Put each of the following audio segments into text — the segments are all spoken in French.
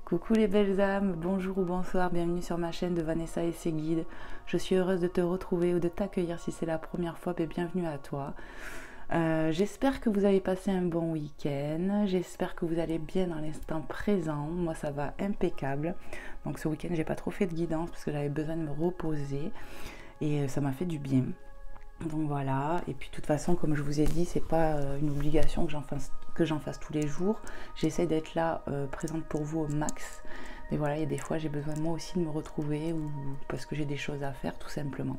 Coucou les belles âmes, bonjour ou bonsoir, bienvenue sur ma chaîne de Vanessa et ses guides. Je suis heureuse de te retrouver ou de t'accueillir si c'est la première fois, mais bienvenue à toi. J'espère que vous avez passé un bon week-end, j'espère que vous allez bien dans l'instant présent. Moi ça va impeccable. Donc ce week-end j'ai pas trop fait de guidance parce que j'avais besoin de me reposer et ça m'a fait du bien. Donc voilà, et puis de toute façon comme je vous ai dit, c'est pas une obligation que j'en fasse tous les jours. J'essaie d'être là présente pour vous au max. Mais voilà, il y a des fois j'ai besoin moi aussi de me retrouver ou parce que j'ai des choses à faire tout simplement.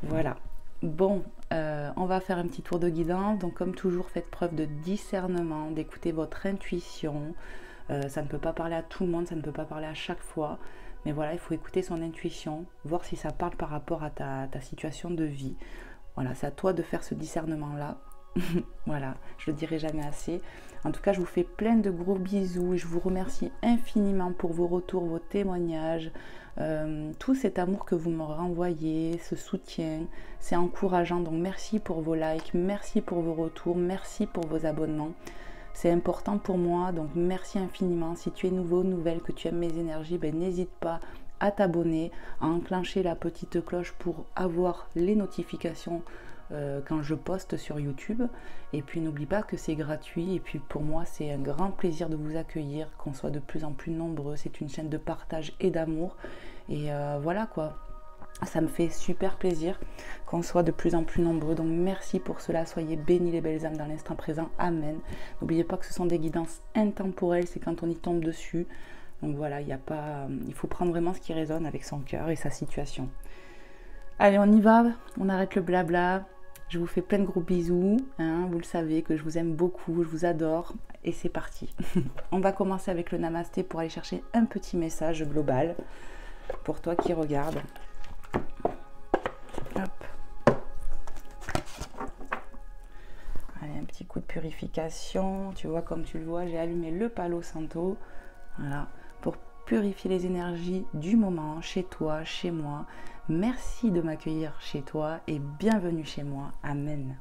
Voilà. Bon, on va faire un petit tour de guidance. Donc comme toujours, faites preuve de discernement, d'écouter votre intuition. Ça ne peut pas parler à tout le monde, ça ne peut pas parler à chaque fois. Mais voilà, il faut écouter son intuition, voir si ça parle par rapport à ta situation de vie. Voilà, c'est à toi de faire ce discernement-là. Voilà, je le dirai jamais assez. En tout cas, je vous fais plein de gros bisous. Je vous remercie infiniment pour vos retours, vos témoignages, tout cet amour que vous me renvoyez, ce soutien. C'est encourageant. Donc, merci pour vos likes, merci pour vos retours, merci pour vos abonnements. C'est important pour moi, donc merci infiniment. Si tu es nouveau, nouvelle, que tu aimes mes énergies, ben, n'hésite pas à t'abonner, à enclencher la petite cloche pour avoir les notifications quand je poste sur YouTube. Et puis n'oublie pas que c'est gratuit. Et puis pour moi, c'est un grand plaisir de vous accueillir, qu'on soit de plus en plus nombreux. C'est une chaîne de partage et d'amour. Et voilà quoi. Ça me fait super plaisir qu'on soit de plus en plus nombreux. Donc merci pour cela. Soyez bénis les belles âmes dans l'instant présent. Amen. N'oubliez pas que ce sont des guidances intemporelles. C'est quand on y tombe dessus. Donc voilà, il faut prendre vraiment ce qui résonne avec son cœur et sa situation. Allez, on y va. On arrête le blabla. Je vous fais plein de gros bisous. Hein, vous le savez que je vous aime beaucoup. Je vous adore. Et c'est parti. On va commencer avec le namasté pour aller chercher un petit message global pour toi qui regarde. Hop. Allez, un petit coup de purification. Tu vois, comme tu le vois, j'ai allumé le Palo Santo. Voilà, pour purifier les énergies du moment, chez toi, chez moi. Merci de m'accueillir chez toi et bienvenue chez moi. Amen.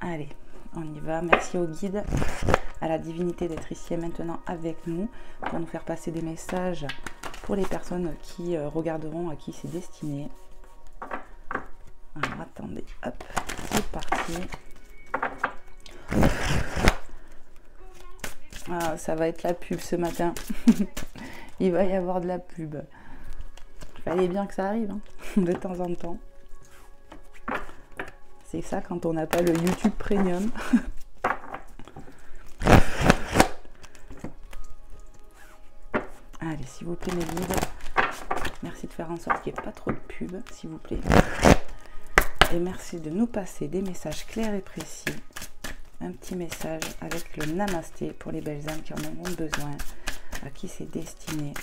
Allez, on y va. Merci au guide, à la divinité d'être ici et maintenant avec nous pour nous faire passer des messages pour les personnes qui regarderont, à qui c'est destiné. Alors attendez, hop, c'est parti. Ah, ça va être la pub ce matin. Il va y avoir de la pub. Il fallait bien que ça arrive, hein, de temps en temps. C'est ça quand on n'a pas le YouTube Premium. Allez, s'il vous plaît, mes guides. Merci de faire en sorte qu'il n'y ait pas trop de pub, s'il vous plaît. Et merci de nous passer des messages clairs et précis. Un petit message avec le namasté pour les belles âmes qui en auront besoin, à qui c'est destiné.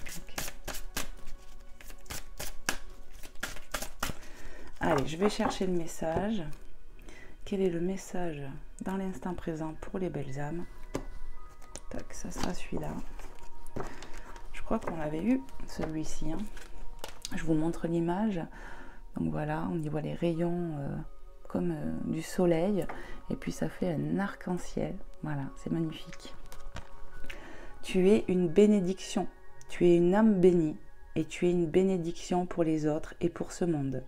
Okay. Allez, je vais chercher le message. Quel est le message dans l'instant présent pour les belles âmes? Tac, ça sera celui-là. Je crois qu'on l'avait eu, celui-ci. Hein. Je vous montre l'image. Donc voilà, on y voit les rayons comme du soleil. Et puis ça fait un arc-en-ciel. Voilà, c'est magnifique. Tu es une bénédiction. Tu es une âme bénie. Et tu es une bénédiction pour les autres et pour ce monde.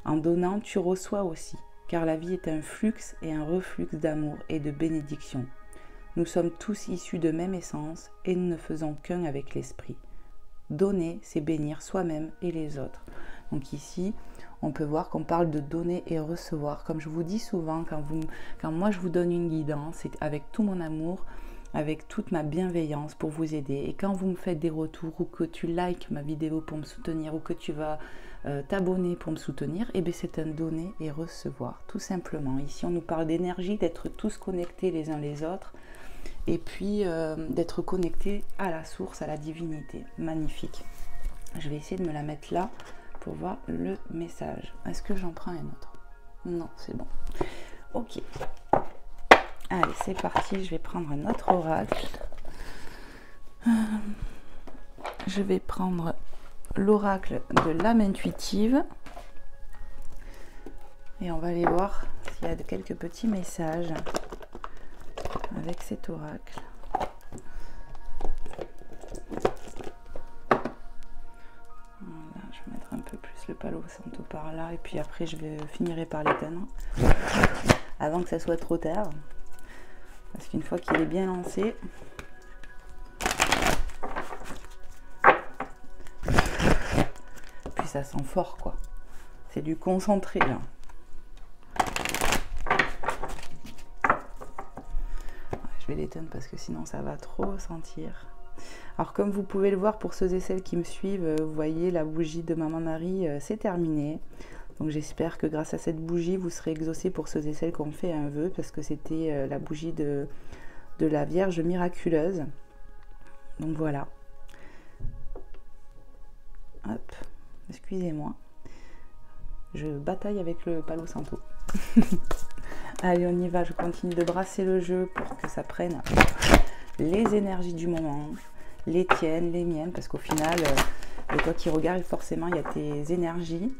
En donnant, tu reçois aussi. Car la vie est un flux et un reflux d'amour et de bénédiction. Nous sommes tous issus de même essence et nous ne faisons qu'un avec l'esprit. Donner, c'est bénir soi-même et les autres. Donc ici, on peut voir qu'on parle de donner et recevoir. Comme je vous dis souvent, quand moi je vous donne une guidance, c'est avec tout mon amour, avec toute ma bienveillance pour vous aider. Et quand vous me faites des retours ou que tu likes ma vidéo pour me soutenir ou que tu vas t'abonner pour me soutenir, et bien c'est un donner et recevoir, tout simplement. Ici, on nous parle d'énergie, d'être tous connectés les uns les autres. Et puis d'être connecté à la source, à la divinité. Magnifique. Je vais essayer de me la mettre là pour voir le message. Est-ce que j'en prends un autre? Non, c'est bon. Ok. Allez, c'est parti. Je vais prendre un autre oracle. Je vais prendre l'oracle de l'âme intuitive. Et on va aller voir s'il y a quelques petits messages avec cet oracle. passe le Palo Santo par là et puis après je finirai par l'éteindre avant que ça soit trop tard. Parce qu'une fois qu'il est bien lancé, puis ça sent fort quoi. C'est du concentré là. Je vais l'éteindre parce que sinon ça va trop sentir. Alors comme vous pouvez le voir pour ceux et celles qui me suivent, vous voyez la bougie de Maman Marie, c'est terminé. Donc j'espère que grâce à cette bougie, vous serez exaucés pour ceux et celles qui ont fait un vœu, parce que c'était la bougie de la Vierge miraculeuse. Donc voilà. Hop, excusez-moi. Je bataille avec le Palo Santo. Allez, on y va, je continue de brasser le jeu pour que ça prenne les énergies du moment, les tiennes, les miennes, parce qu'au final, toi qui regardes, forcément, il y a tes énergies.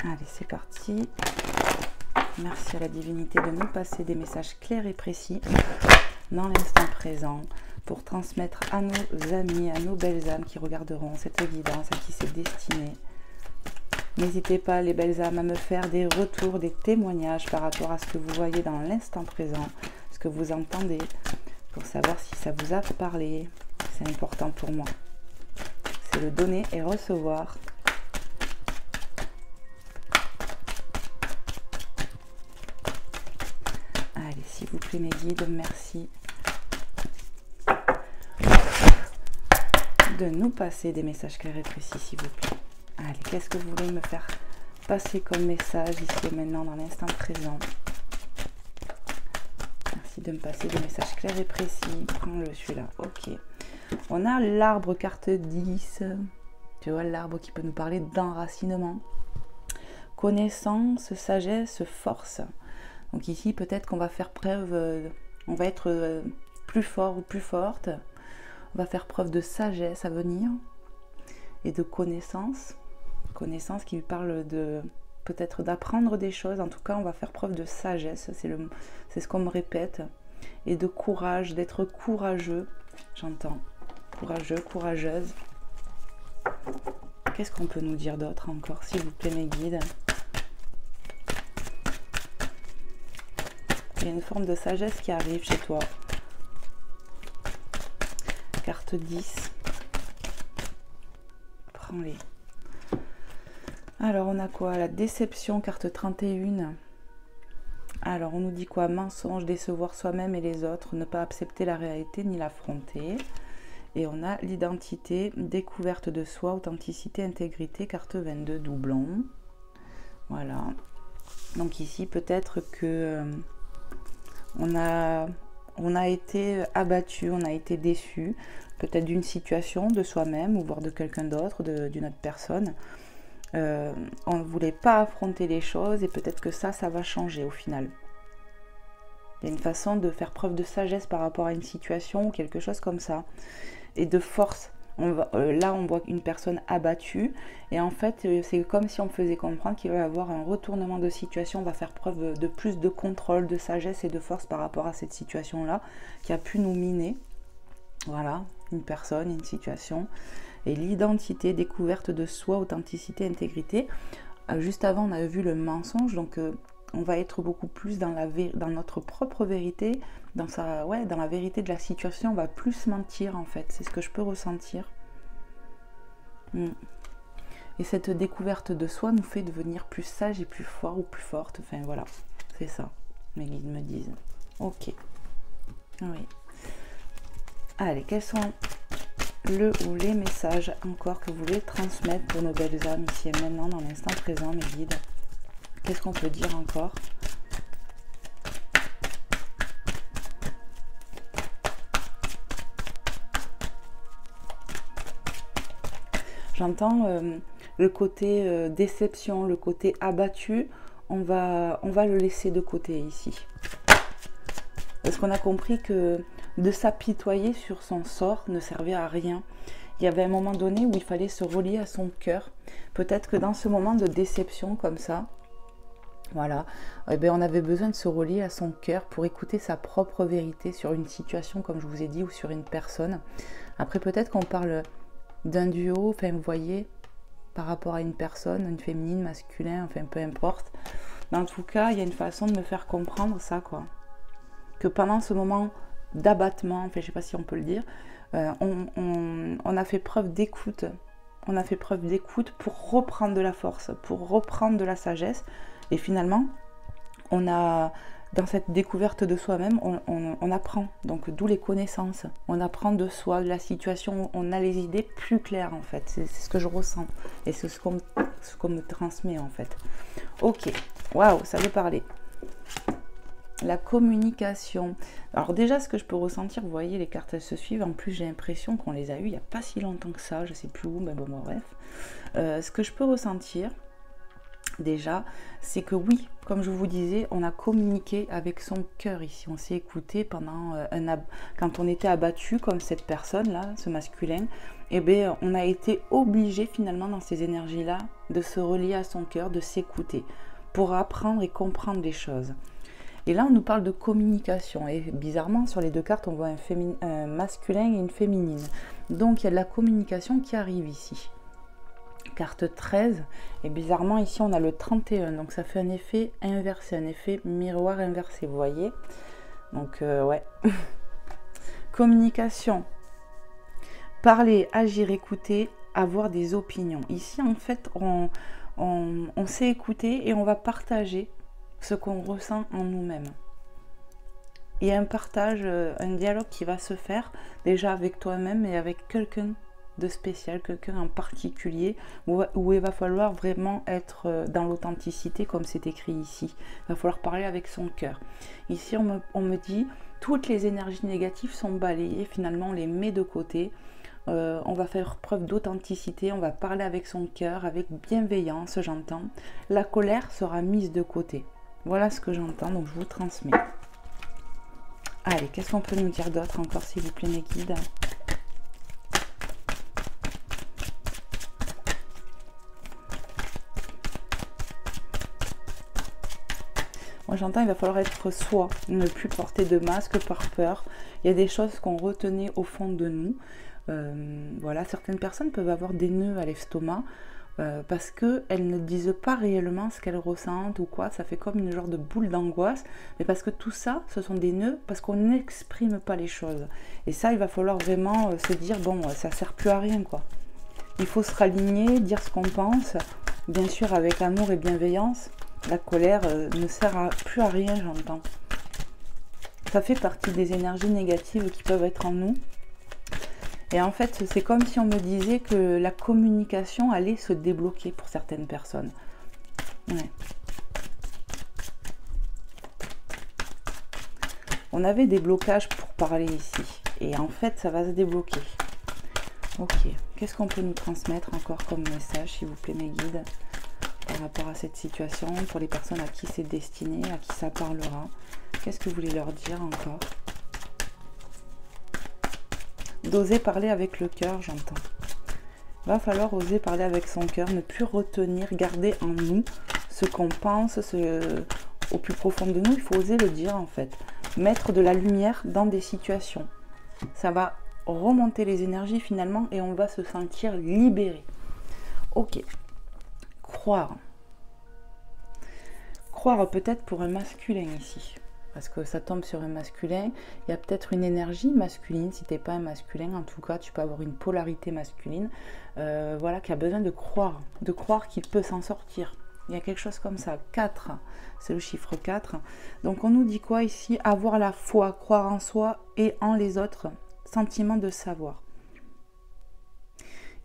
Allez, c'est parti. Merci à la divinité de nous passer des messages clairs et précis dans l'instant présent pour transmettre à nos amis, à nos belles âmes qui regarderont cette guidance, à qui c'est destiné. N'hésitez pas, les belles âmes, à me faire des retours, des témoignages par rapport à ce que vous voyez dans l'instant présent, ce que vous entendez, pour savoir si ça vous a parlé. C'est important pour moi. C'est le donner et recevoir. Allez, s'il vous plaît, mes guides, merci de nous passer des messages clairs et précis, s'il vous plaît. Allez, qu'est-ce que vous voulez me faire passer comme message ici et maintenant dans l'instant présent? Merci de me passer des messages clairs et précis. Prends-le celui-là. Ok. On a l'arbre carte 10. Tu vois l'arbre qui peut nous parler d'enracinement. Connaissance, sagesse, force. Donc ici, peut-être qu'on va faire preuve, on va être plus fort ou plus forte. On va faire preuve de sagesse à venir et de connaissance. Connaissance qui parle de peut-être d'apprendre des choses. En tout cas, on va faire preuve de sagesse. C'est ce qu'on me répète. Et de courage, d'être courageux. J'entends. Courageux, courageuse. Qu'est-ce qu'on peut nous dire d'autre encore, s'il vous plaît, mes guides? Il y a une forme de sagesse qui arrive chez toi. Carte 10. Prends-les. Alors, on a quoi? La déception, carte 31. Alors, on nous dit quoi? Mensonge, décevoir soi-même et les autres, ne pas accepter la réalité ni l'affronter. Et on a l'identité, découverte de soi, authenticité, intégrité, carte 22, doublon. Voilà. Donc ici, peut-être que on a été abattu, on a été déçu, peut-être d'une situation, de soi-même, ou voire de quelqu'un d'autre, d'une autre personne. On ne voulait pas affronter les choses et peut-être que ça va changer au final. Il y a une façon de faire preuve de sagesse par rapport à une situation ou quelque chose comme ça. Et de force. Là, on voit une personne abattue et en fait, c'est comme si on faisait comprendre qu'il va y avoir un retournement de situation. On va faire preuve de plus de contrôle, de sagesse et de force par rapport à cette situation-là qui a pu nous miner. Voilà, une personne, une situation. Et l'identité, découverte de soi, authenticité, intégrité. Juste avant, on avait vu le mensonge, donc on va être beaucoup plus dans notre propre vérité, dans la vérité de la situation, on va plus mentir en fait, c'est ce que je peux ressentir. Et cette découverte de soi nous fait devenir plus sage et plus fort ou plus forte, enfin voilà, c'est ça, mes guides me disent. Ok, oui. Allez, quels sont le ou les messages encore que vous voulez transmettre pour nos belles âmes ici et maintenant dans l'instant présent, mes guides? Qu'est-ce qu'on peut dire encore? J'entends le côté déception, le côté abattu, on va le laisser de côté ici. Parce qu'on a compris que de s'apitoyer sur son sort ne servait à rien. Il y avait un moment donné où il fallait se relier à son cœur. Peut-être que dans ce moment de déception comme ça, Voilà, eh bien, on avait besoin de se relier à son cœur pour écouter sa propre vérité sur une situation, comme je vous ai dit, ou sur une personne. Après, peut-être qu'on parle d'un duo, enfin, vous voyez, par rapport à une personne, une féminine, masculin, enfin, peu importe. Mais en tout cas, il y a une façon de me faire comprendre ça, quoi. Que pendant ce moment d'abattement, enfin, je ne sais pas si on peut le dire, on a fait preuve d'écoute. On a fait preuve d'écoute pour reprendre de la force, pour reprendre de la sagesse. Et finalement, on a, dans cette découverte de soi-même, on apprend. Donc, d'où les connaissances. On apprend de soi, de la situation. On a les idées plus claires, en fait. C'est ce que je ressens. Et c'est ce qu'on me transmet, en fait. Ok. Waouh, ça veut parler. La communication. Alors déjà, ce que je peux ressentir, vous voyez, les cartes, elles se suivent. En plus, j'ai l'impression qu'on les a eues il n'y a pas si longtemps que ça. Je ne sais plus où, mais bon, bref. Ce que je peux ressentir, déjà, c'est que oui, comme je vous disais, on a communiqué avec son cœur ici. On s'est écouté pendant quand on était abattu, comme cette personne-là, ce masculin, eh bien, on a été obligé finalement dans ces énergies-là de se relier à son cœur, de s'écouter, pour apprendre et comprendre les choses. Et là, on nous parle de communication. Et bizarrement, sur les deux cartes, on voit un masculin et une féminine. Donc, il y a de la communication qui arrive ici. Carte 13. Et bizarrement, ici, on a le 31. Donc, ça fait un effet inversé, un effet miroir inversé, vous voyez. Donc, ouais. Communication. Parler, agir, écouter, avoir des opinions. Ici, en fait, on s'est écouté et on va partager ce qu'on ressent en nous-mêmes. Il y a un partage, un dialogue qui va se faire déjà avec toi-même et avec quelqu'un de spécial, quelqu'un en particulier, où il va falloir vraiment être dans l'authenticité comme c'est écrit ici. Il va falloir parler avec son cœur. Ici, on me dit, toutes les énergies négatives sont balayées, finalement on les met de côté. On va faire preuve d'authenticité, on va parler avec son cœur, avec bienveillance, j'entends. La colère sera mise de côté. Voilà ce que j'entends, donc je vous transmets. Allez, qu'est-ce qu'on peut nous dire d'autre encore, s'il vous plaît, mes guides? Moi, j'entends, il va falloir être soi, ne plus porter de masque par peur. Il y a des choses qu'on retenait au fond de nous. Voilà, certaines personnes peuvent avoir des nœuds à l'estomac. Parce qu'elles ne disent pas réellement ce qu'elles ressentent ou quoi, ça fait comme une genre de boule d'angoisse, mais parce que tout ça, ce sont des nœuds, parce qu'on n'exprime pas les choses. Et ça, il va falloir vraiment se dire, bon, ça sert plus à rien, quoi. Il faut se raligner, dire ce qu'on pense, bien sûr avec amour et bienveillance. La colère ne sert plus à rien, j'entends. Ça fait partie des énergies négatives qui peuvent être en nous. Et en fait, c'est comme si on me disait que la communication allait se débloquer pour certaines personnes. Ouais. On avait des blocages pour parler ici. Et en fait, ça va se débloquer. Ok. Qu'est-ce qu'on peut nous transmettre encore comme message, s'il vous plaît, mes guides, par rapport à cette situation, pour les personnes à qui c'est destiné, à qui ça parlera? Qu'est-ce que vous voulez leur dire encore? D'oser parler avec le cœur, j'entends. Il va falloir oser parler avec son cœur, ne plus retenir, garder en nous ce qu'on pense, au plus profond de nous. Il faut oser le dire, en fait. Mettre de la lumière dans des situations. Ça va remonter les énergies, finalement, et on va se sentir libéré. Ok. Croire. Croire peut-être pour un masculin ici. Parce que ça tombe sur un masculin, il y a peut-être une énergie masculine, si tu n'es pas un masculin, en tout cas tu peux avoir une polarité masculine, voilà, qui a besoin de croire qu'il peut s'en sortir. Il y a quelque chose comme ça. 4, c'est le chiffre 4. Donc on nous dit quoi ici? Avoir la foi, croire en soi et en les autres, sentiment de savoir.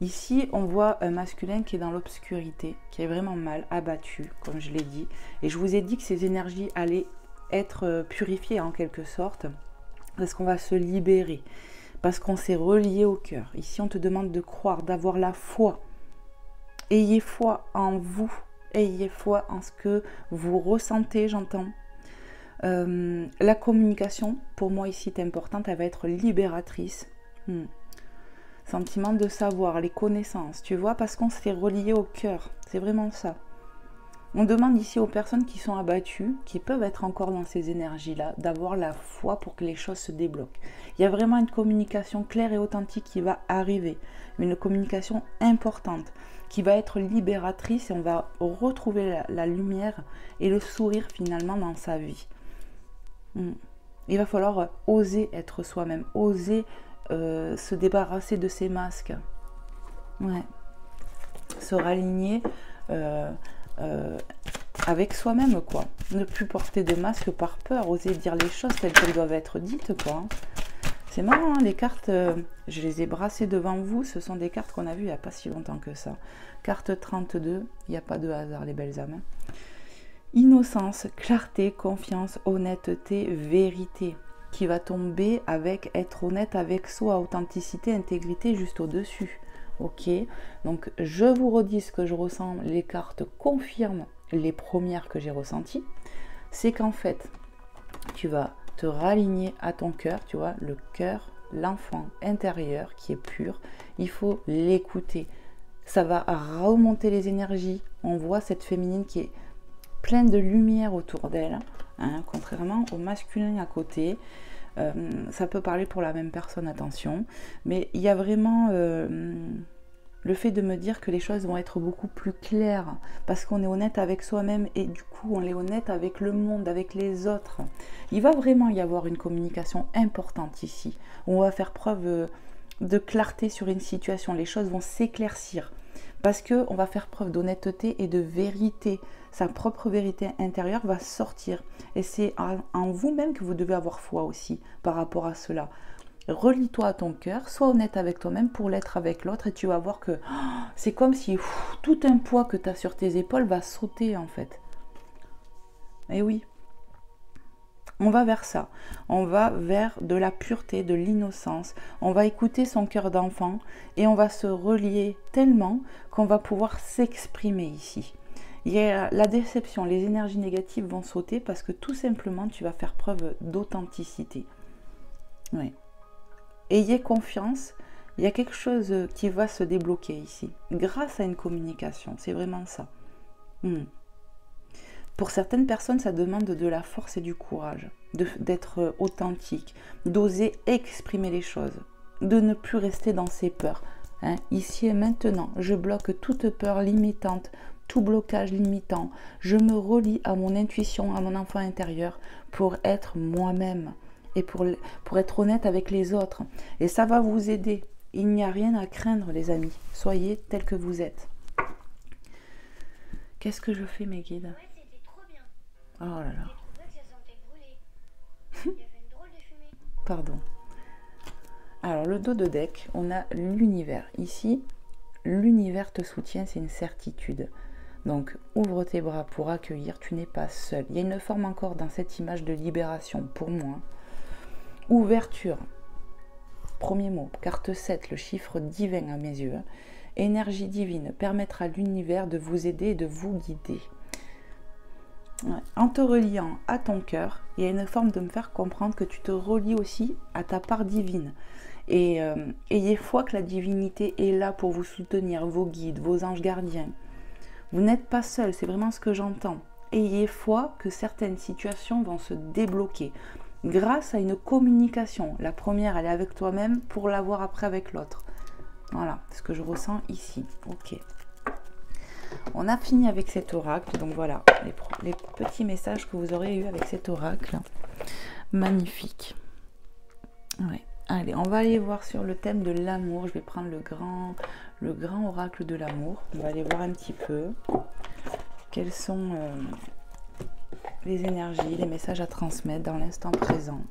Ici, on voit un masculin qui est dans l'obscurité, qui est vraiment mal, abattu, comme je l'ai dit. Et je vous ai dit que ces énergies allaient être purifié en quelque sorte, parce qu'on va se libérer, parce qu'on s'est relié au cœur. Ici, on te demande de croire, d'avoir la foi. Ayez foi en vous, ayez foi en ce que vous ressentez, j'entends. La communication, pour moi ici, est importante, elle va être libératrice. Sentiment de savoir, les connaissances, tu vois, parce qu'on s'est relié au cœur, c'est vraiment ça. On demande ici aux personnes qui sont abattues, qui peuvent être encore dans ces énergies-là, d'avoir la foi pour que les choses se débloquent. Il y a vraiment une communication claire et authentique qui va arriver, une communication importante, qui va être libératrice et on va retrouver la lumière et le sourire finalement dans sa vie. Il va falloir oser être soi-même, oser se débarrasser de ces masques. Ouais. Se raligner avec soi-même, quoi. Ne plus porter de masque par peur, oser dire les choses telles qu'elles doivent être dites, quoi. C'est marrant, hein, les cartes, je les ai brassées devant vous, ce sont des cartes qu'on a vues il n'y a pas si longtemps que ça. Carte 32, il n'y a pas de hasard, les belles âmes. Innocence, clarté, confiance, honnêteté, vérité, qui va tomber avec être honnête avec soi, authenticité, intégrité juste au-dessus. Ok, donc je vous redis ce que je ressens, les cartes confirment les premières que j'ai ressenties, c'est qu'en fait, tu vas te raligner à ton cœur, tu vois, le cœur, l'enfant intérieur qui est pur, il faut l'écouter. Ça va remonter les énergies, on voit cette féminine qui est pleine de lumière autour d'elle, hein, contrairement au masculin à côté. Ça peut parler pour la même personne, attention, mais il y a vraiment le fait de me dire que les choses vont être beaucoup plus claires parce qu'on est honnête avec soi-même et du coup on est honnête avec le monde, avec les autres. Il va vraiment y avoir une communication importante ici, où on va faire preuve de clarté sur une situation, les choses vont s'éclaircir parce qu'on va faire preuve d'honnêteté et de vérité. Sa propre vérité intérieure va sortir. Et c'est en vous-même que vous devez avoir foi aussi par rapport à cela. Relie-toi à ton cœur, sois honnête avec toi-même pour l'être avec l'autre et tu vas voir que c'est comme si tout un poids que tu as sur tes épaules va sauter en fait. Et oui. On va vers ça, on va vers de la pureté, de l'innocence, on va écouter son cœur d'enfant et on va se relier tellement qu'on va pouvoir s'exprimer ici. Il y a la déception, les énergies négatives vont sauter parce que tout simplement tu vas faire preuve d'authenticité. Oui. Ayez confiance, il y a quelque chose qui va se débloquer ici, grâce à une communication, c'est vraiment ça. Pour certaines personnes, ça demande de la force et du courage, d'être authentique, d'oser exprimer les choses, de ne plus rester dans ses peurs. Hein. Ici et maintenant, je bloque toute peur limitante, tout blocage limitant. Je me relie à mon intuition, à mon enfant intérieur pour être moi-même et pour être honnête avec les autres. Et ça va vous aider. Il n'y a rien à craindre, les amis. Soyez tels que vous êtes. Qu'est-ce que je fais, mes guides ? Oh là là. Pardon. Alors, le dos de deck, on a l'univers. Ici, l'univers te soutient, c'est une certitude. Donc, ouvre tes bras pour accueillir, tu n'es pas seul. Il y a une forme encore dans cette image de libération, pour moi. Ouverture. Premier mot, carte 7, le chiffre divin à mes yeux. Énergie divine permettra à l'univers de vous aider et de vous guider. Ouais. En te reliant à ton cœur, il y a une forme de me faire comprendre que tu te relis aussi à ta part divine. Et ayez foi que la divinité est là pour vous soutenir, vos guides, vos anges gardiens. Vous n'êtes pas seul, c'est vraiment ce que j'entends. Ayez foi que certaines situations vont se débloquer grâce à une communication. La première, elle est avec toi-même pour l'avoir après avec l'autre. Voilà, ce que je ressens ici. Ok. On a fini avec cet oracle, donc voilà, les petits messages que vous aurez eu avec cet oracle. Magnifique. Ouais. Allez, on va aller voir sur le thème de l'amour. Je vais prendre le grand oracle de l'amour. On va aller voir un petit peu quelles sont les énergies, les messages à transmettre dans l'instant présent.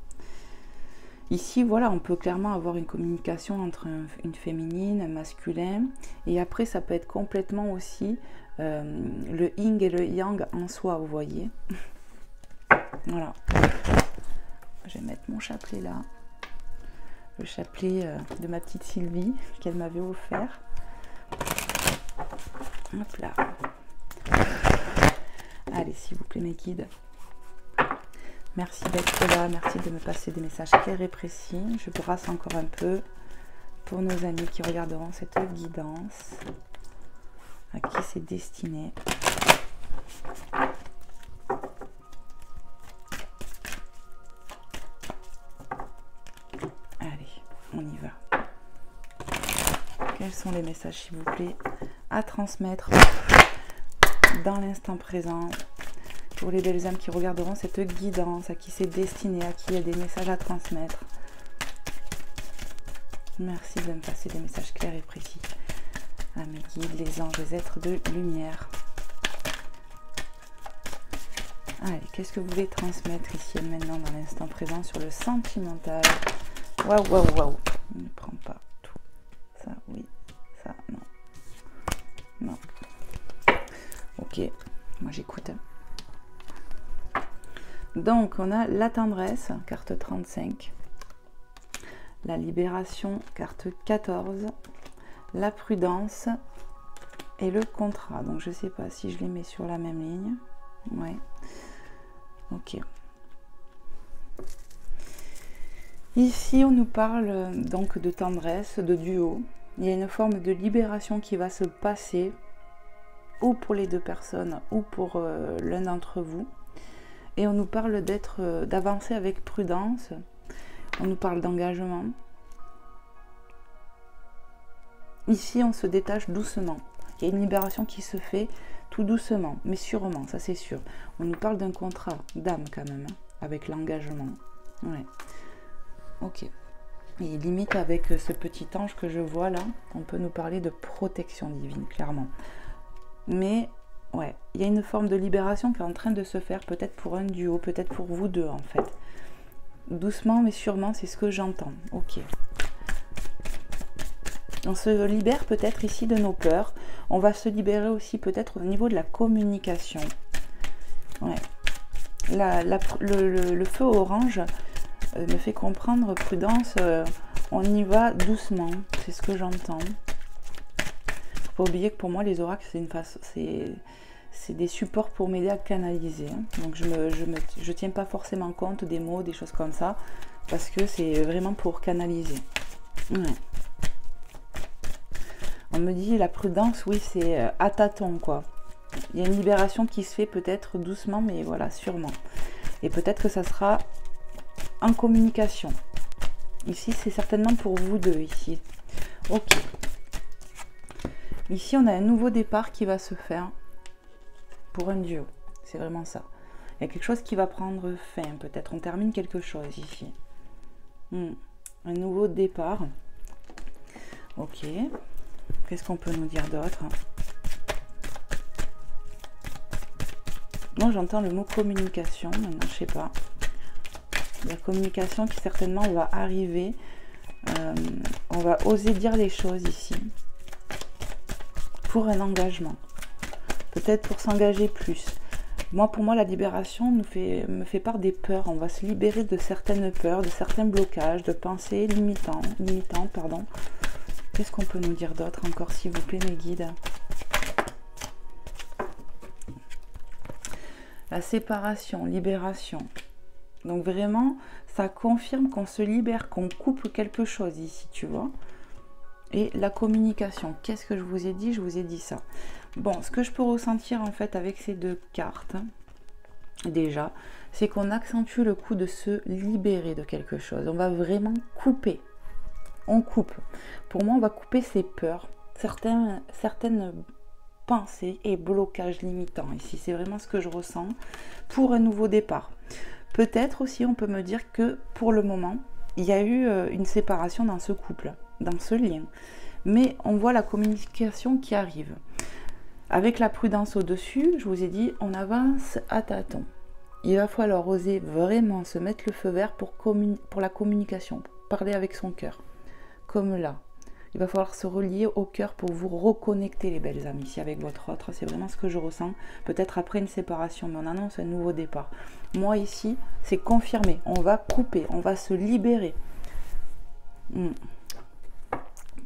Ici, voilà, on peut clairement avoir une communication entre une féminine, un masculin. Et après, ça peut être complètement aussi le yin et le yang en soi, vous voyez. Voilà. Je vais mettre mon chapelet là. Le chapelet de ma petite Sylvie qu'elle m'avait offert. Hop là. Allez, s'il vous plaît, mes guides. Merci d'être là, merci de me passer des messages clairs et précis. Je brasse encore un peu pour nos amis qui regarderont cette guidance. À qui c'est destiné. Allez, on y va. Quels sont les messages, s'il vous plaît, à transmettre dans l'instant présent pour les belles âmes qui regarderont cette guidance, à qui c'est destiné, à qui il y a des messages à transmettre. Merci de me passer des messages clairs et précis. À mes guides, les anges, les êtres de lumière. Allez, qu'est-ce que vous voulez transmettre ici et maintenant dans l'instant présent sur le sentimental? Waouh, waouh, waouh. Ne prends pas tout. Ça, oui. Ça, non. Non. Ok, moi j'écoute. Donc, on a la tendresse, carte 35. La libération, carte 14. La prudence et le contrat. Donc, je ne sais pas si je les mets sur la même ligne. Ouais. Ok. Ici, on nous parle donc de tendresse, de duo. Il y a une forme de libération qui va se passer, ou pour les deux personnes, ou pour l'un d'entre vous. Et on nous parle d'avancer avec prudence. On nous parle d'engagement. Ici, on se détache doucement. Il y a une libération qui se fait tout doucement, mais sûrement, ça c'est sûr. On nous parle d'un contrat d'âme quand même, hein, avec l'engagement. Ouais. Ok. Et limite avec ce petit ange que je vois là, on peut nous parler de protection divine, clairement. Mais, ouais, il y a une forme de libération qui est en train de se faire, peut-être pour un duo, peut-être pour vous deux en fait. Doucement, mais sûrement, c'est ce que j'entends. Ok. On se libère peut-être ici de nos peurs. On va se libérer aussi peut-être au niveau de la communication. Ouais. Le feu orange me fait comprendre, prudence, on y va doucement. C'est ce que j'entends. Faut pas oublier que pour moi, les oracles, c'est des supports pour m'aider à canaliser. Hein. Donc je tiens pas forcément compte des mots, des choses comme ça, parce que c'est vraiment pour canaliser. Ouais. On me dit la prudence, oui, c'est à tâtons, quoi. Il y a une libération qui se fait peut-être doucement, mais voilà, sûrement. Et peut-être que ça sera en communication. Ici, c'est certainement pour vous deux, ici. Ok. Ici, on a un nouveau départ qui va se faire pour un duo. C'est vraiment ça. Il y a quelque chose qui va prendre fin, peut-être. On termine quelque chose, ici. Un nouveau départ. Ok. Qu'est-ce qu'on peut nous dire d'autre? Moi, j'entends le mot communication. Maintenant, je sais pas. La communication qui certainement va arriver. On va oser dire les choses ici. Pour un engagement. Peut-être pour s'engager plus. Pour moi, la libération me fait part des peurs. On va se libérer de certaines peurs, de certains blocages, de pensées limitantes. Qu'est-ce qu'on peut nous dire d'autre encore, s'il vous plaît, mes guides? La séparation, libération. Donc vraiment, ça confirme qu'on se libère, qu'on coupe quelque chose ici, tu vois. Et la communication, qu'est-ce que je vous ai dit? Je vous ai dit ça. Bon, ce que je peux ressentir en fait avec ces deux cartes, déjà, c'est qu'on accentue le coup de se libérer de quelque chose. On va vraiment couper. On coupe. Pour moi, on va couper ses peurs, certaines pensées et blocages limitants. Ici, c'est vraiment ce que je ressens pour un nouveau départ. Peut-être aussi, on peut me dire que pour le moment, il y a eu une séparation dans ce couple, dans ce lien. Mais on voit la communication qui arrive. Avec la prudence au-dessus, je vous ai dit, on avance à tâtons. Il va falloir oser vraiment se mettre le feu vert pour la communication, pour parler avec son cœur. Comme là. Il va falloir se relier au cœur pour vous reconnecter, les belles amies, ici avec votre autre. C'est vraiment ce que je ressens. Peut-être après une séparation, mais on annonce un nouveau départ. Moi ici, c'est confirmé. On va couper, on va se libérer.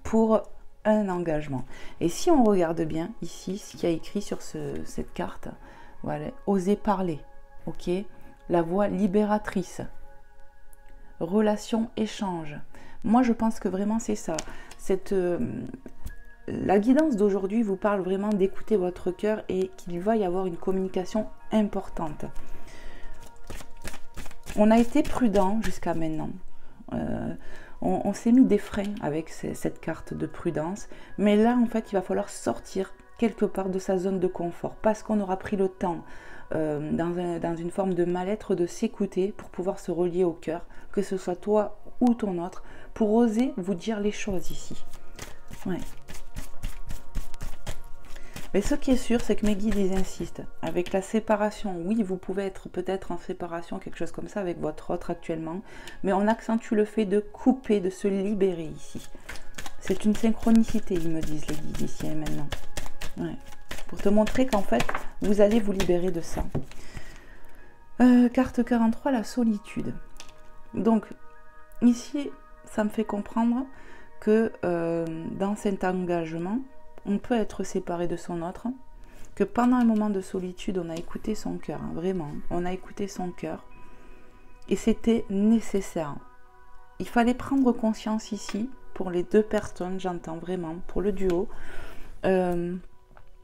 Pour un engagement. Et si on regarde bien ici, ce qu'il y a écrit sur cette carte, voilà, oser parler, ok, la voix libératrice, relation échange. Moi je pense que vraiment c'est ça, la guidance d'aujourd'hui vous parle vraiment d'écouter votre cœur et qu'il va y avoir une communication importante. On a été prudent jusqu'à maintenant. On s'est mis des freins avec cette carte de prudence. Mais là, en fait, il va falloir sortir quelque part de sa zone de confort. Parce qu'on aura pris le temps, dans une forme de mal-être, de s'écouter pour pouvoir se relier au cœur. Que ce soit toi ou ton autre. Pour oser vous dire les choses ici. Ouais. Mais ce qui est sûr, c'est que mes guides, ils insistent. Avec la séparation, oui, vous pouvez être peut-être en séparation, quelque chose comme ça, avec votre autre actuellement. Mais on accentue le fait de couper, de se libérer ici. C'est une synchronicité, ils me disent les guides, ici et maintenant. Ouais. Pour te montrer qu'en fait, vous allez vous libérer de ça. Carte 43, la solitude. Donc, ici, ça me fait comprendre que dans cet engagement, on peut être séparé de son autre, que pendant un moment de solitude, on a écouté son cœur, hein, vraiment, on a écouté son cœur, et c'était nécessaire. Il fallait prendre conscience ici, pour les deux personnes, j'entends vraiment, pour le duo, il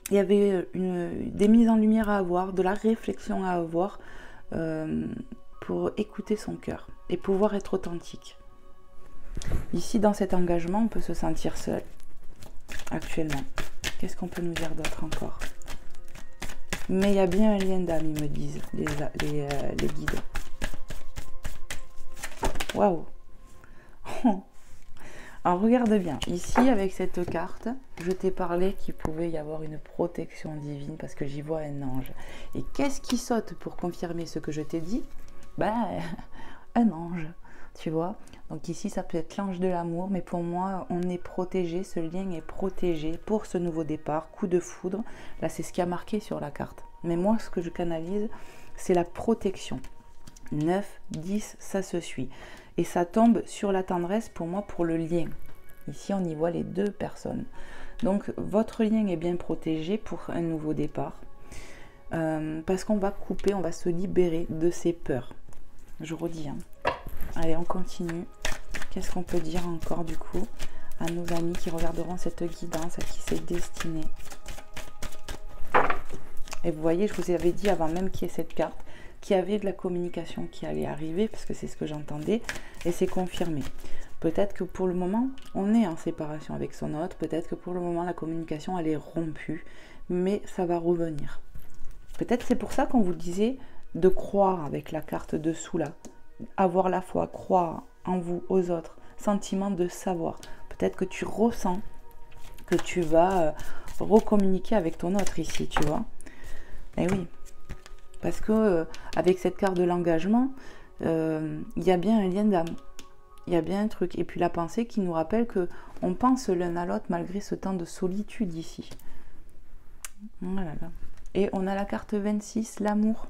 y avait des mises en lumière à avoir, de la réflexion à avoir, pour écouter son cœur, et pouvoir être authentique. Ici, dans cet engagement, on peut se sentir seul. Actuellement. Qu'est-ce qu'on peut nous dire d'autre encore? Mais il y a bien un lien d'âme, ils me disent, les guides. Waouh. Alors regarde bien, ici avec cette carte, je t'ai parlé qu'il pouvait y avoir une protection divine parce que j'y vois un ange. Et qu'est-ce qui saute pour confirmer ce que je t'ai dit? Ben, un ange, tu vois. Donc ici, ça peut être l'ange de l'amour, mais pour moi, on est protégé, ce lien est protégé pour ce nouveau départ, coup de foudre. Là, c'est ce qui a marqué sur la carte. Mais moi, ce que je canalise, c'est la protection. 9, 10, ça se suit. Et ça tombe sur la tendresse, pour moi, pour le lien. Ici, on y voit les deux personnes. Donc, votre lien est bien protégé pour un nouveau départ. Parce qu'on va couper, on va se libérer de ses peurs. Je redis, hein. Allez, on continue. Qu'est-ce qu'on peut dire encore du coup à nos amis qui regarderont cette guidance, à qui c'est destiné? Et vous voyez, je vous avais dit avant même qu'il y ait cette carte, qu'il y avait de la communication qui allait arriver, parce que c'est ce que j'entendais, et c'est confirmé. Peut-être que pour le moment, on est en séparation avec son autre, peut-être que pour le moment, la communication, elle est rompue, mais ça va revenir. Peut-être c'est pour ça qu'on vous disait de croire avec la carte dessous là. Avoir la foi, croire en vous, aux autres, sentiment de savoir. Peut-être que tu ressens que tu vas recommuniquer avec ton autre ici, tu vois. Et oui, parce que avec cette carte de l'engagement, il y a bien un lien d'âme. Il y a bien un truc. Et puis la pensée qui nous rappelle que on pense l'un à l'autre malgré ce temps de solitude ici. Voilà. Et on a la carte 26, l'amour.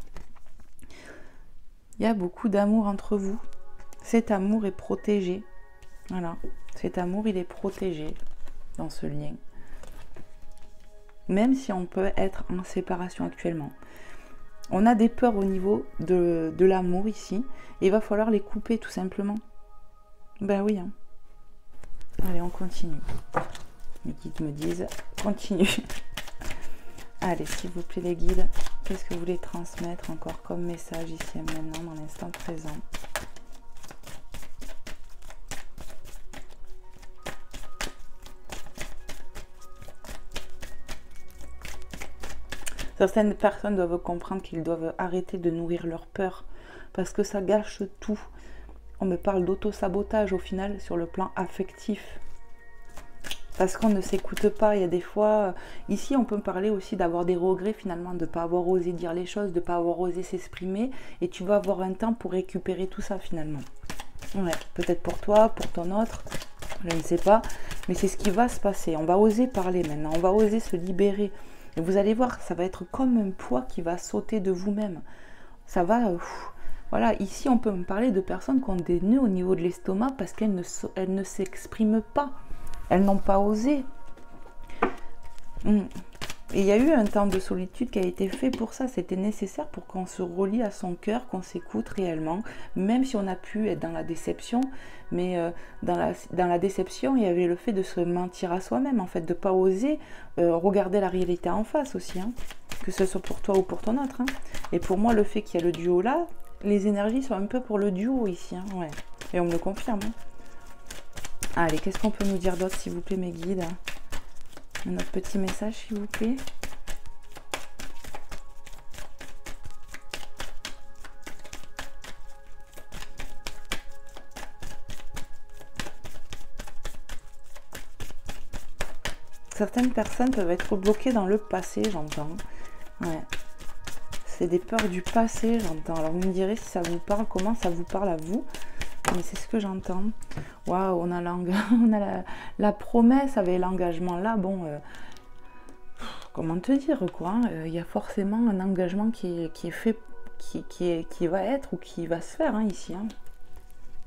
Il y a beaucoup d'amour entre vous. Cet amour est protégé. Voilà. Cet amour, il est protégé dans ce lien. Même si on peut être en séparation actuellement. On a des peurs au niveau de l'amour ici. Et il va falloir les couper tout simplement. Ben oui. Hein. Allez, on continue. Les guides me disent, continue. Allez, s'il vous plaît les guides, qu'est-ce que vous voulez transmettre encore comme message ici et maintenant, dans l'instant présent? Certaines personnes doivent comprendre qu'ils doivent arrêter de nourrir leur peur, parce que ça gâche tout. On me parle d'auto-sabotage au final sur le plan affectif. Parce qu'on ne s'écoute pas, il y a des fois, ici on peut me parler aussi d'avoir des regrets finalement, de ne pas avoir osé dire les choses, de ne pas avoir osé s'exprimer, et tu vas avoir un temps pour récupérer tout ça finalement. Ouais, peut-être pour toi, pour ton autre, je ne sais pas, mais c'est ce qui va se passer. On va oser parler maintenant, on va oser se libérer. Et vous allez voir, ça va être comme un poids qui va sauter de vous-même. Ça va... voilà, ici on peut me parler de personnes qui ont des nœuds au niveau de l'estomac parce qu'elles ne s'expriment pas. Elles n'ont pas osé. Et il y a eu un temps de solitude qui a été fait pour ça. C'était nécessaire pour qu'on se relie à son cœur, qu'on s'écoute réellement, même si on a pu être dans la déception. Mais dans la déception, il y avait le fait de se mentir à soi-même, en fait, de ne pas oser regarder la réalité en face aussi, hein, que ce soit pour toi ou pour ton autre. Hein. Et pour moi, le fait qu'il y a le duo là, les énergies sont un peu pour le duo ici. Hein, ouais. Et on me le confirme. Hein. Allez, qu'est-ce qu'on peut nous dire d'autre, s'il vous plaît, mes guides? Un autre petit message, s'il vous plaît. Certaines personnes peuvent être bloquées dans le passé, j'entends. Ouais. C'est des peurs du passé, j'entends. Alors, vous me direz si ça vous parle, comment ça vous parle à vous. Mais c'est ce que j'entends. Waouh, on a la promesse avec l'engagement là. Bon, comment te dire quoi. Il y a forcément un engagement qui est fait, qui va être ou qui va se faire hein, ici. Hein.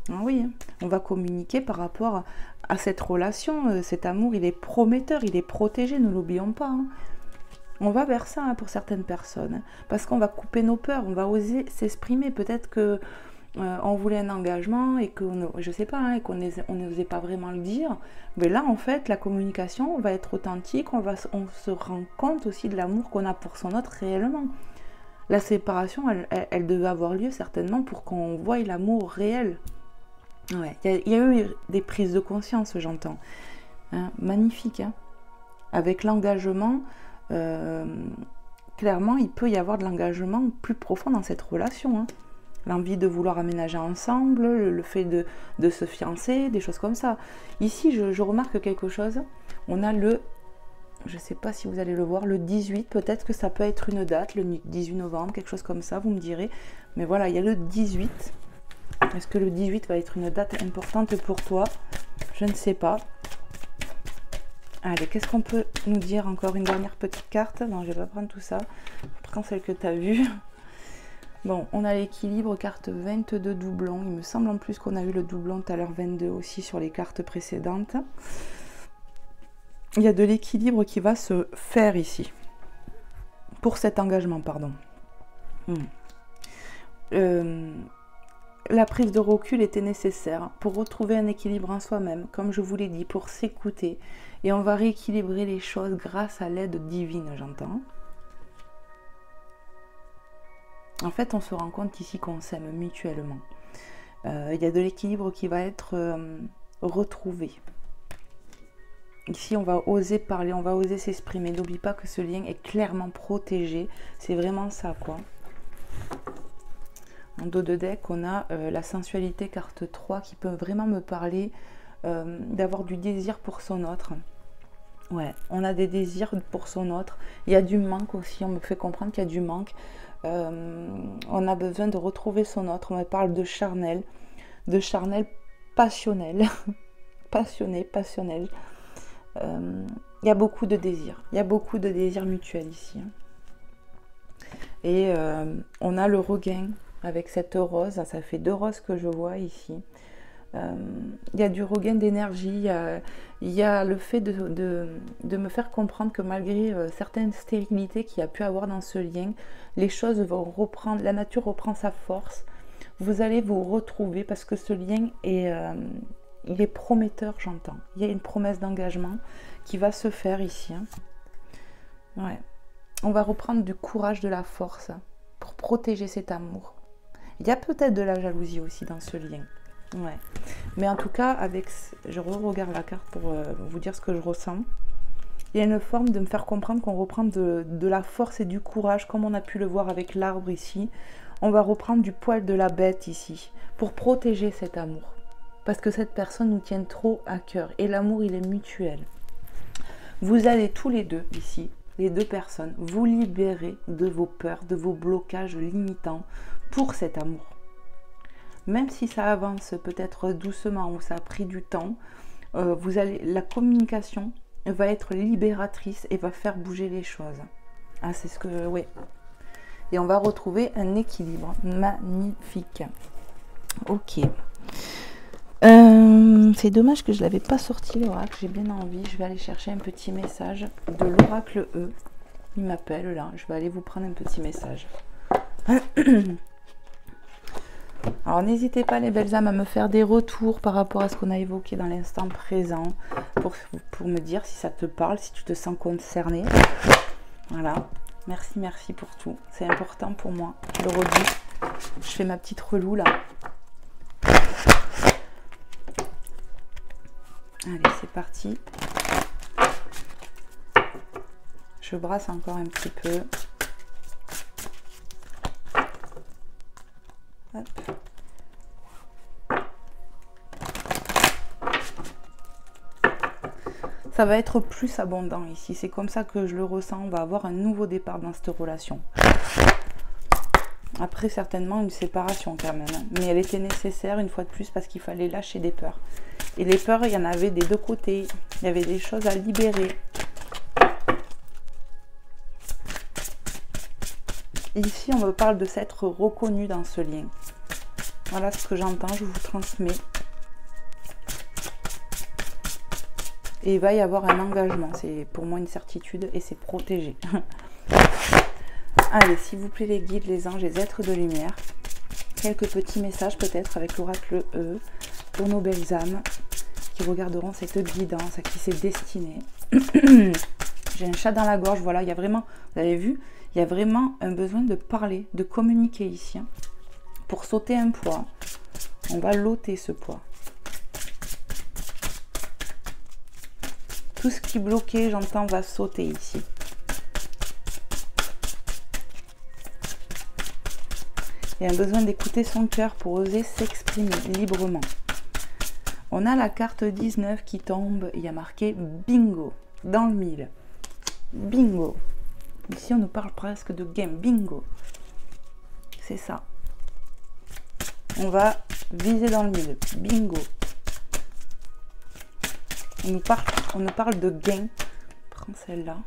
Ah oui, hein. On va communiquer par rapport à cette relation. Cet amour, il est prometteur, il est protégé, ne l'oublions pas. Hein. On va vers ça hein, pour certaines personnes. Hein, parce qu'on va couper nos peurs, on va oser s'exprimer. Peut-être que on voulait un engagement et que, je sais pas, hein, et qu'on n'osait pas vraiment le dire. Mais là, en fait, la communication va être authentique. On se rend compte aussi de l'amour qu'on a pour son autre réellement. La séparation, elle devait avoir lieu certainement pour qu'on voie l'amour réel. Ouais, il y a eu des prises de conscience, j'entends. Hein, magnifique. Hein. Avec l'engagement, clairement, il peut y avoir de l'engagement plus profond dans cette relation. Hein. L'envie de vouloir aménager ensemble, le fait de se fiancer, des choses comme ça. Ici, je remarque quelque chose. On a le, je ne sais pas si vous allez le voir, le 18, peut-être que ça peut être une date, le 18 novembre, quelque chose comme ça, vous me direz. Mais voilà, il y a le 18. Est-ce que le 18 va être une date importante pour toi? Je ne sais pas. Allez, qu'est-ce qu'on peut nous dire? Encore une dernière petite carte. Non, je ne vais pas prendre tout ça. Prends celle que tu as vue. Bon, on a l'équilibre, carte 22 doublons. Il me semble en plus qu'on a eu le doublon tout à l'heure 22 aussi sur les cartes précédentes. Il y a de l'équilibre qui va se faire ici. Pour cet engagement, pardon. La prise de recul était nécessaire pour retrouver un équilibre en soi-même, comme je vous l'ai dit, pour s'écouter. Et on va rééquilibrer les choses grâce à l'aide divine, j'entends. En fait, on se rend compte ici qu'on s'aime mutuellement. Il y a de l'équilibre qui va être retrouvé. Ici, on va oser parler, on va oser s'exprimer. N'oublie pas que ce lien est clairement protégé. C'est vraiment ça, quoi. En dos de deck, on a la sensualité, carte 3, qui peut vraiment me parler d'avoir du désir pour son autre. Ouais, on a des désirs pour son autre. Il y a du manque aussi, on me fait comprendre qu'il y a du manque. On a besoin de retrouver son autre. On me parle de charnel passionnel. Passionnel. Il y a beaucoup de désirs. Il y a beaucoup de désirs mutuels ici. Et on a le regain avec cette rose. Ça fait 2 roses que je vois ici. Il y a du regain d'énergie, il y a le fait de me faire comprendre que malgré certaines stérilités qu'il y a pu avoir dans ce lien, les choses vont reprendre, la nature reprend sa force, vous allez vous retrouver parce que ce lien il est prometteur, j'entends. Il y a une promesse d'engagement qui va se faire ici. Hein. Ouais. On va reprendre du courage, de la force pour protéger cet amour. Il y a peut-être de la jalousie aussi dans ce lien. Ouais. Mais en tout cas, je regarde la carte pour vous dire ce que je ressens. Il y a une forme de me faire comprendre qu'on reprend de la force et du courage, comme on a pu le voir avec l'arbre ici. On va reprendre du poil de la bête ici, pour protéger cet amour. Parce que cette personne nous tient trop à cœur. Et l'amour, il est mutuel. Vous allez tous les deux ici, les 2 personnes, vous libérer de vos peurs, de vos blocages limitants pour cet amour. Même si ça avance peut-être doucement ou ça a pris du temps, la communication va être libératrice et va faire bouger les choses. Ah, c'est ce que... Oui. Et on va retrouver un équilibre magnifique. Ok. C'est dommage que je ne l'avais pas sorti l'oracle. J'ai bien envie. Je vais aller chercher un petit message de l'oracle E. Il m'appelle là. Je vais aller vous prendre un petit message. Alors n'hésitez pas les belles âmes à me faire des retours par rapport à ce qu'on a évoqué dans l'instant présent pour me dire si ça te parle, si tu te sens concerné. Voilà, merci pour tout, c'est important pour moi, je le redis. Je fais ma petite relou là. Allez, c'est parti. Je brasse encore un petit peu. Hop. Ça va être plus abondant ici. C'est comme ça que je le ressens. On va avoir un nouveau départ dans cette relation. Après, certainement, une séparation quand même. Mais elle était nécessaire, une fois de plus, parce qu'il fallait lâcher des peurs. Et les peurs, il y en avait des deux côtés. Il y avait des choses à libérer. Ici, on me parle de s'être reconnu dans ce lien. Voilà ce que j'entends, je vous transmets. Et il va y avoir un engagement. C'est pour moi une certitude et c'est protégé. Allez, s'il vous plaît, les guides, les anges, les êtres de lumière. Quelques petits messages peut-être avec l'oracle E pour nos belles âmes qui regarderont cette guidance à qui c'est destiné. J'ai un chat dans la gorge, voilà, il y a vraiment, vous avez vu, il y a vraiment un besoin de parler, de communiquer ici. Hein. Pour sauter un poids, on va l'ôter ce poids. Tout ce qui bloquait, j'entends, va sauter ici. Il y a un besoin d'écouter son cœur pour oser s'exprimer librement. On a la carte 19 qui tombe, il y a marqué bingo, dans le mille. Bingo. Ici, on nous parle presque de game. Bingo. C'est ça. On va viser dans le mille. Bingo. On nous parle de gain. Prends celle-là.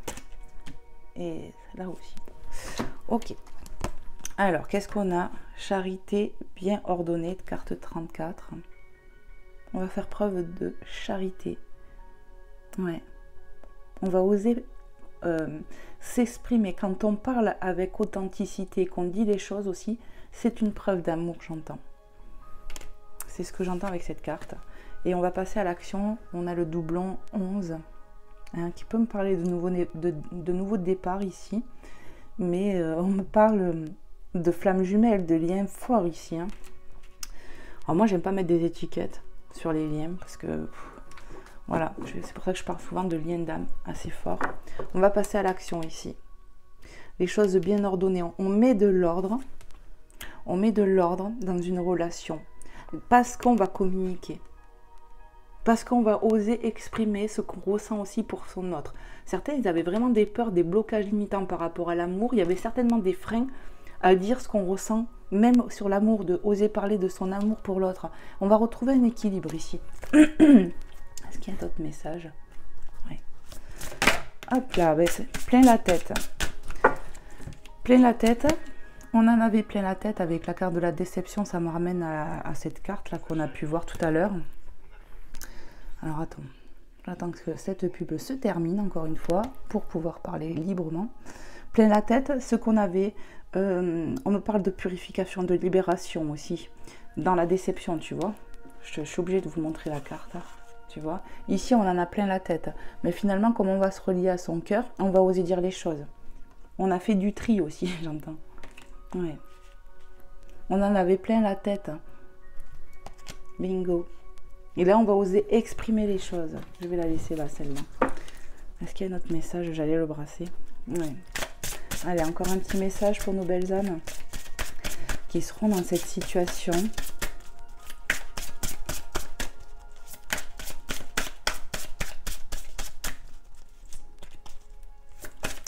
Et celle-là aussi. Ok. Alors, qu'est-ce qu'on a? Charité bien ordonnée, de carte 34. On va faire preuve de charité. Ouais. On va oser s'exprimer. Quand on parle avec authenticité, qu'on dit les choses aussi, c'est une preuve d'amour, j'entends. C'est ce que j'entends avec cette carte. Et on va passer à l'action. On a le doublon 11, hein, qui peut me parler de nouveau départ ici. Mais on me parle de flammes jumelles, de liens forts ici. Hein. Alors moi, j'aime pas mettre des étiquettes sur les liens parce que... Voilà, c'est pour ça que je parle souvent de liens d'âme assez forts. On va passer à l'action ici. Les choses bien ordonnées. On met de l'ordre. On met de l'ordre dans une relation. Parce qu'on va communiquer. Parce qu'on va oser exprimer ce qu'on ressent aussi pour son autre. Certains, ils avaient vraiment des peurs, des blocages limitants par rapport à l'amour. Il y avait certainement des freins à dire ce qu'on ressent, même sur l'amour, de oser parler de son amour pour l'autre. On va retrouver un équilibre ici. Est-ce qu'il y a d'autres messages? Oui. Hop là, ben plein la tête. Plein la tête. On en avait plein la tête avec la carte de la déception. Ça me ramène à cette carte là qu'on a pu voir tout à l'heure. Alors attends. J'attends que cette pub se termine encore une fois pour pouvoir parler librement. Plein la tête, ce qu'on avait. On me parle de purification, de libération aussi. Dans la déception, tu vois. Je suis obligée de vous montrer la carte. Hein. Tu vois, ici on en a plein la tête, mais finalement comme on va se relier à son cœur, on va oser dire les choses. On a fait du tri aussi, j'entends. Ouais. On en avait plein la tête. Bingo. Et là on va oser exprimer les choses. Je vais la laisser là, celle-là. Est-ce qu'il y a un autre message? J'allais le brasser. Ouais. Allez, encore un petit message pour nos belles âmes qui seront dans cette situation.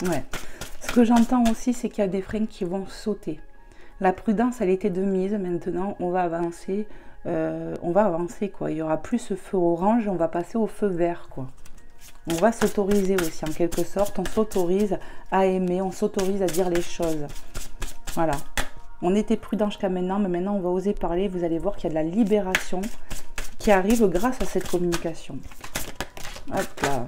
Ouais. Ce que j'entends aussi, c'est qu'il y a des freins qui vont sauter. La prudence, elle était de mise. Maintenant, on va avancer. Quoi. Il y aura plus ce feu orange, on va passer au feu vert, quoi. On va s'autoriser aussi, en quelque sorte. On s'autorise à aimer, on s'autorise à dire les choses. Voilà. On était prudent jusqu'à maintenant, mais maintenant, on va oser parler. Vous allez voir qu'il y a de la libération qui arrive grâce à cette communication. Hop là.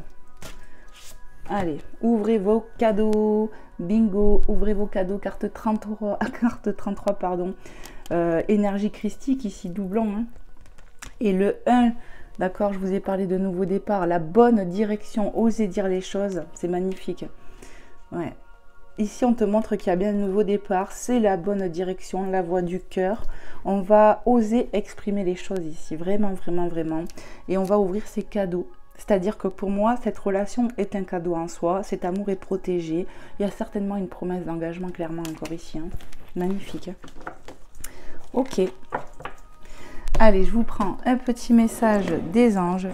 Allez, ouvrez vos cadeaux. Bingo, ouvrez vos cadeaux. Carte 33, carte 33 pardon. Énergie christique ici, doublon. Hein. Et le 1, d'accord, je vous ai parlé de nouveau départ. La bonne direction, osez dire les choses. C'est magnifique. Ouais. Ici, on te montre qu'il y a bien un nouveau départ. C'est la bonne direction, la voie du cœur. On va oser exprimer les choses ici. Vraiment, vraiment, vraiment. Et on va ouvrir ces cadeaux. C'est-à-dire que pour moi, cette relation est un cadeau en soi. Cet amour est protégé. Il y a certainement une promesse d'engagement, clairement, encore ici. Hein. Magnifique. Ok. Allez, je vous prends un petit message des anges.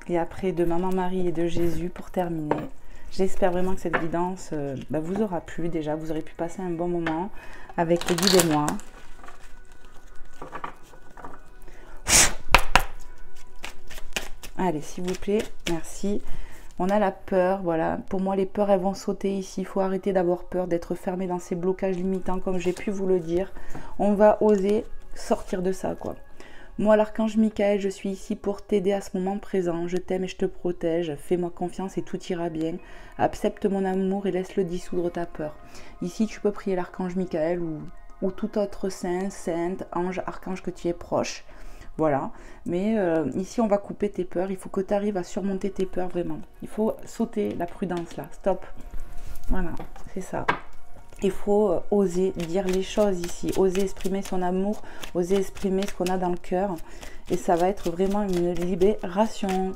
Et après, de Maman Marie et de Jésus pour terminer. J'espère vraiment que cette guidance vous aura plu déjà. Vous aurez pu passer un bon moment avec le guide et moi. Allez, s'il vous plaît, merci. On a la peur, voilà. Pour moi, les peurs, elles vont sauter ici. Il faut arrêter d'avoir peur, d'être fermé dans ces blocages limitants, comme j'ai pu vous le dire. On va oser sortir de ça, quoi. Moi, l'archange Michael, je suis ici pour t'aider à ce moment présent. Je t'aime et je te protège. Fais-moi confiance et tout ira bien. Accepte mon amour et laisse-le dissoudre ta peur. Ici, tu peux prier l'archange Michael ou tout autre saint, sainte, ange, archange que tu es proche. Voilà. Mais ici, on va couper tes peurs. Il faut que tu arrives à surmonter tes peurs, vraiment. Il faut sauter la prudence, là. Stop. Voilà, c'est ça. Il faut oser dire les choses ici, oser exprimer son amour, oser exprimer ce qu'on a dans le cœur. Et ça va être vraiment une libération.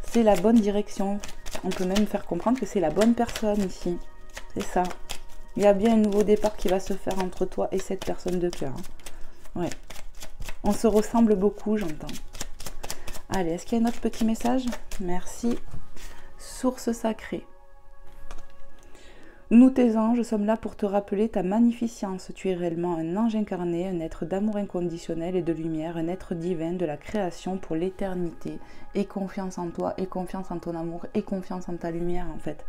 C'est la bonne direction. On peut même faire comprendre que c'est la bonne personne ici. C'est ça. Il y a bien un nouveau départ qui va se faire entre toi et cette personne de cœur. Ouais. On se ressemble beaucoup, j'entends. Allez, est-ce qu'il y a un autre petit message? Merci. Source sacrée. Nous, tes anges, sommes là pour te rappeler ta magnificence. Tu es réellement un ange incarné, un être d'amour inconditionnel et de lumière, un être divin de la création pour l'éternité. Et confiance en toi, et confiance en ton amour, et confiance en ta lumière, en fait.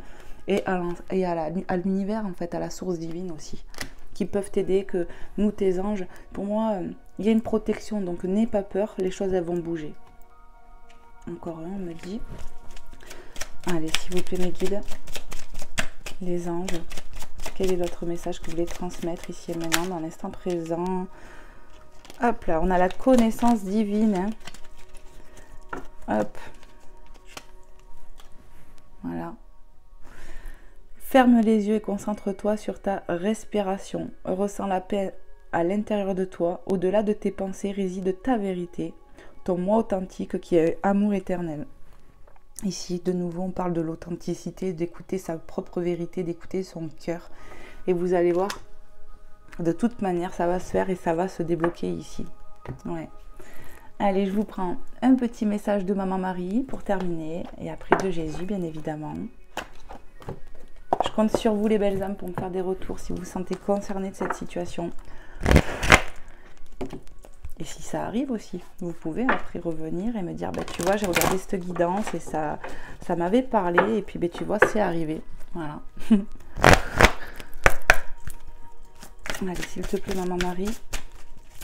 Et à l'univers, en fait, à la source divine aussi, qui peuvent t'aider, que nous, tes anges, pour moi, il y a une protection, donc n'aie pas peur, les choses, elles vont bouger. Encore un, on me dit. Allez, s'il vous plaît, mes guides. Les anges, quel est l'autre message que vous voulez transmettre ici et maintenant, dans l'instant présent? Hop là, on a la connaissance divine. Hein. Hop. Voilà. Ferme les yeux et concentre-toi sur ta respiration. Ressens la paix à l'intérieur de toi. Au-delà de tes pensées réside ta vérité, ton moi authentique qui est amour éternel. Ici, de nouveau, on parle de l'authenticité, d'écouter sa propre vérité, d'écouter son cœur. Et vous allez voir, de toute manière, ça va se faire et ça va se débloquer ici. Ouais. Allez, je vous prends un petit message de Maman Marie pour terminer. Et après de Jésus, bien évidemment. Je compte sur vous, les belles âmes, pour me faire des retours si vous vous sentez concerné de cette situation. Et si ça arrive aussi, vous pouvez après revenir et me dire, bah, tu vois, j'ai regardé cette guidance et ça m'avait parlé. Et puis, bah, tu vois, c'est arrivé. Voilà. Allez, s'il te plaît, Maman Marie,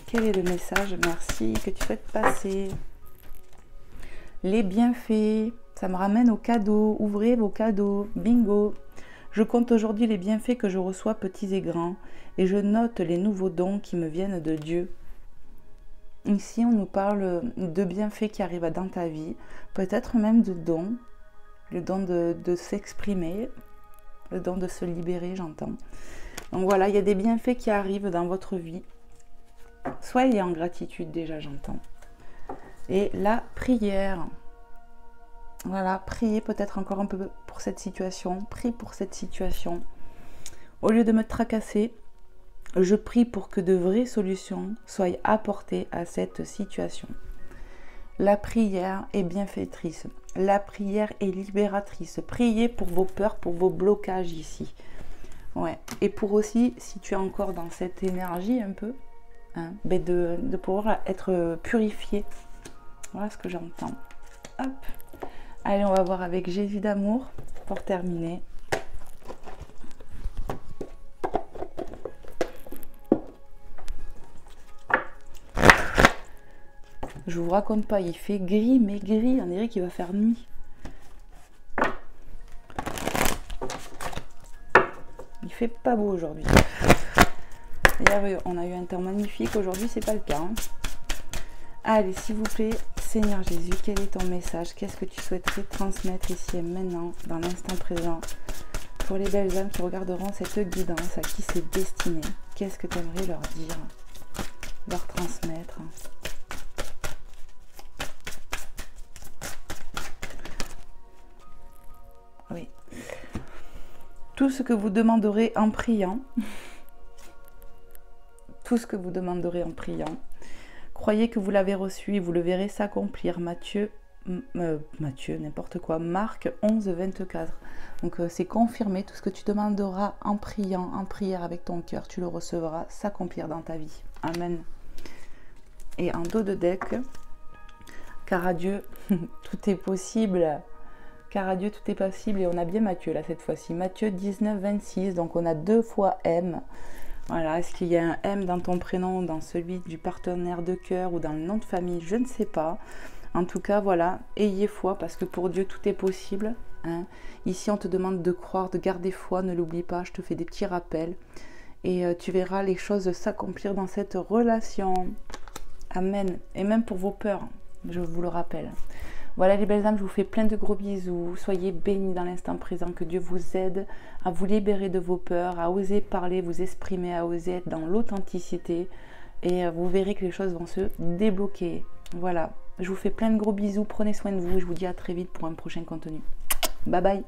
quel est le message? Merci, que tu souhaites passer. Les bienfaits, ça me ramène aux cadeaux. Ouvrez vos cadeaux. Bingo. Je compte aujourd'hui les bienfaits que je reçois, petits et grands. Et je note les nouveaux dons qui me viennent de Dieu. Ici, on nous parle de bienfaits qui arrivent dans ta vie, peut-être même de dons, le don de s'exprimer, le don de se libérer, j'entends. Donc voilà, il y a des bienfaits qui arrivent dans votre vie. Soyez en gratitude déjà, j'entends. Et la prière. Voilà, priez peut-être encore un peu pour cette situation. Prie pour cette situation. Au lieu de me tracasser, je prie pour que de vraies solutions soient apportées à cette situation. La prière est bienfaitrice. La prière est libératrice. Priez pour vos peurs, pour vos blocages ici. Ouais. Et pour aussi, si tu es encore dans cette énergie un peu, hein, de pouvoir être purifié. Voilà ce que j'entends. Hop. Allez, on va voir avec Jésus d'amour pour terminer. Je vous raconte pas, il fait gris, mais gris, on dirait qu'il va faire nuit. Il fait pas beau aujourd'hui. Hier, on a eu un temps magnifique, aujourd'hui c'est pas le cas. Hein. Allez, s'il vous plaît, Seigneur Jésus, quel est ton message? Qu'est-ce que tu souhaiterais transmettre ici et maintenant, dans l'instant présent, pour les belles âmes qui regarderont cette guidance, à qui c'est destiné? Qu'est-ce que tu aimerais leur dire, leur transmettre? Oui. Tout ce que vous demanderez en priant, tout ce que vous demanderez en priant, croyez que vous l'avez reçu et vous le verrez s'accomplir. Matthieu, n'importe quoi, Marc 11, 24. Donc c'est confirmé, tout ce que tu demanderas en priant, en prière avec ton cœur, tu le recevras s'accomplir dans ta vie. Amen. Et en dos de deck, car à Dieu, tout est possible. Car à Dieu, tout est possible. Et on a bien Matthieu là cette fois-ci. Matthieu 19, 26. Donc on a 2 fois M. Voilà, est-ce qu'il y a un M dans ton prénom, dans celui du partenaire de cœur ou dans le nom de famille? Je ne sais pas. En tout cas, voilà, ayez foi parce que pour Dieu, tout est possible. Hein. Ici, on te demande de croire, de garder foi, ne l'oublie pas. Je te fais des petits rappels. Et tu verras les choses s'accomplir dans cette relation. Amen. Et même pour vos peurs, je vous le rappelle. Voilà les belles âmes, je vous fais plein de gros bisous. Soyez bénis dans l'instant présent. Que Dieu vous aide à vous libérer de vos peurs, à oser parler, vous exprimer, à oser être dans l'authenticité. Et vous verrez que les choses vont se débloquer. Voilà, je vous fais plein de gros bisous. Prenez soin de vous. Je vous dis à très vite pour un prochain contenu. Bye bye.